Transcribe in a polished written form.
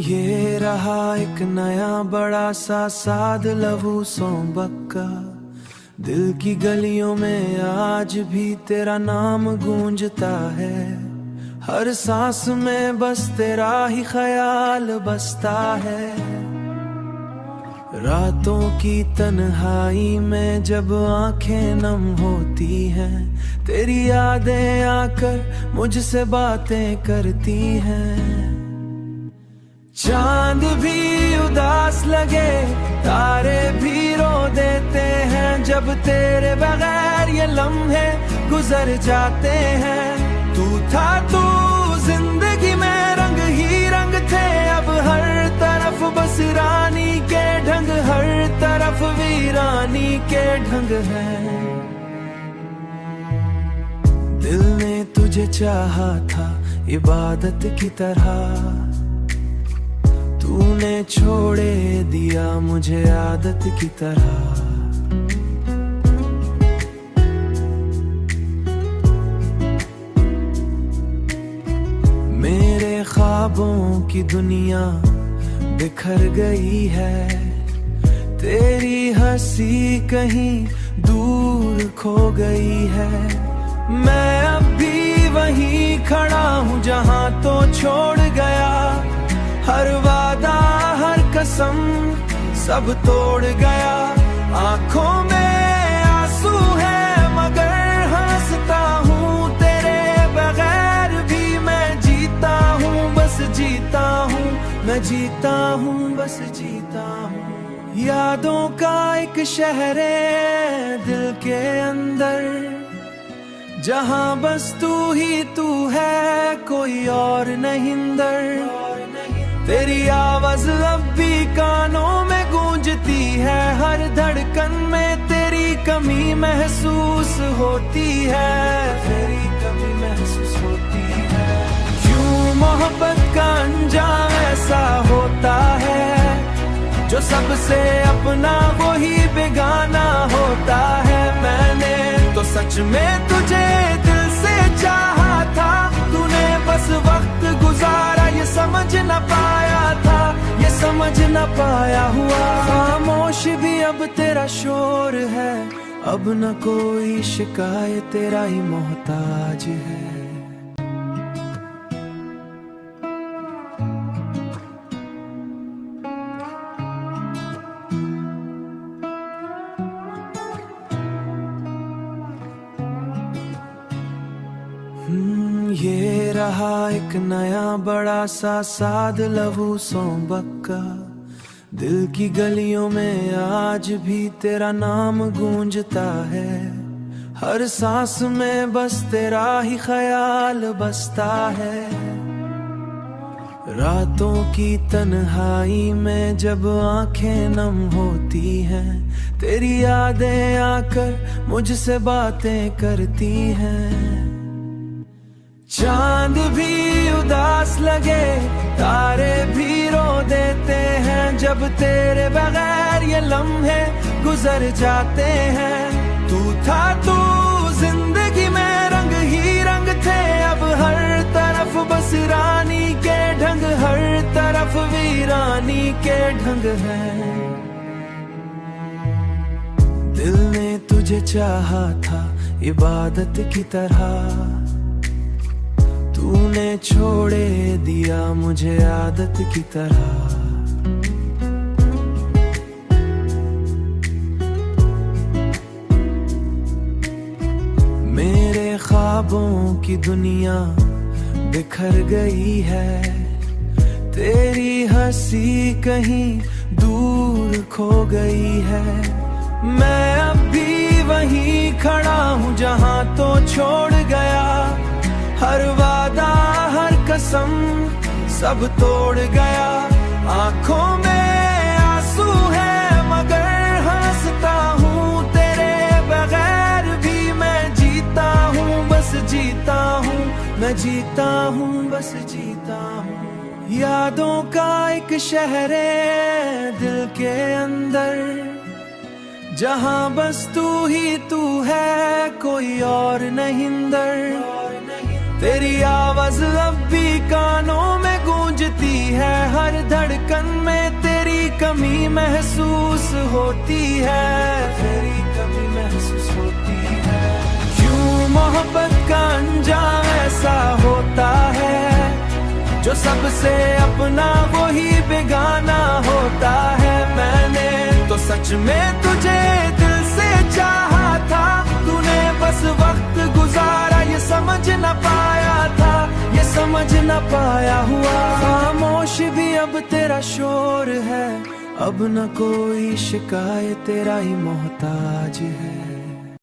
ये रहा एक नया बड़ा सा साद लहू सोंबक का। दिल की गलियों में आज भी तेरा नाम गूंजता है। हर सांस में बस तेरा ही ख्याल बसता है। रातों की तन्हाई में जब आंखें नम होती हैं, तेरी यादें आकर मुझसे बातें करती हैं। चांद भी उदास लगे, तारे भी रो देते हैं, जब तेरे बगैर ये लम्हे गुजर जाते हैं। तू था तू जिंदगी में रंग ही रंग थे, अब हर तरफ बस रानी के ढंग, हर तरफ वीरानी के ढंग है। दिल ने तुझे चाहा था इबादत की तरह, तूने छोड़े दिया मुझे आदत की तरह। मेरे ख्वाबों की दुनिया बिखर गई है, तेरी हंसी कहीं दूर खो गई है। मैं अब भी वहीं खड़ा हूँ जहाँ तो छोड़ गया, हर वादा हर कसम सब तोड़ गया। आंखों में आंसू है मगर हंसता हूँ, तेरे बगैर भी मैं जीता हूँ, बस जीता हूँ, मैं जीता हूँ, बस जीता हूँ। यादों का एक शहर है दिल के अंदर, जहाँ बस तू ही तू है, कोई और नहीं अंदर। तेरी आवाज अब भी कानों में गूंजती है, हर धड़कन में तेरी कमी महसूस होती है, तेरी कमी महसूस होती है। क्यों मोहब्बत का अंजाम ऐसा होता है, जो सबसे अपना वही बेगाना होता है। मैंने तो सच में तुझे दिल से चाहा था, तूने बस वक्त गुजारा ये समझ न पाया था, ये समझ न पाया हुआ। खामोश भी अब तेरा शोर है, अब न कोई शिकायत, तेरा ही मोहताज है। ये रहा एक नया बड़ा सा साद लहू सोंबक का। दिल की गलियों में आज भी तेरा नाम गूंजता है। हर सांस में बस तेरा ही ख्याल बसता है। रातों की तन्हाई में जब आंखें नम होती हैं, तेरी यादें आकर मुझसे बातें करती हैं। चांद भी उदास लगे, तारे भी रो देते हैं, जब तेरे बगैर ये लम्हे गुजर जाते हैं। तू था तू जिंदगी में रंग ही रंग थे, अब हर तरफ बस रानी के ढंग, हर तरफ वीरानी के ढंग है। दिल ने तुझे चाहा था इबादत की तरह, तूने छोड़े दिया मुझे आदत की तरह। मेरे ख्वाबों की दुनिया बिखर गई है, तेरी हंसी कहीं दूर खो गई है। मैं अब भी वहीं खड़ा हूँ जहाँ तो छोड़ गया, हर वादा हर कसम सब तोड़ गया। आंखों में आंसू है मगर हंसता हूँ, तेरे बगैर भी मैं जीता हूँ, बस जीता हूँ, मैं जीता हूँ, बस जीता हूँ। यादों का एक शहर है दिल के अंदर, जहाँ बस तू ही तू है, कोई और नहीं अंदर। तेरी आवाज अब भी कानों में गूंजती है, हर धड़कन में तेरी कमी महसूस होती है, तेरी कमी महसूस होती है। क्यों मोहब्बत का अंजाम ऐसा होता है, जो सबसे अपना वो ही बेगाना होता है। मैंने तो सच में तुझे दिल से चाहा था, तूने बस वक्त गुजारा ये समझ न पाया था, ये समझ न पाया हुआ। खामोश भी अब तेरा शोर है, अब न कोई शिकायत, तेरा ही मोहताज है।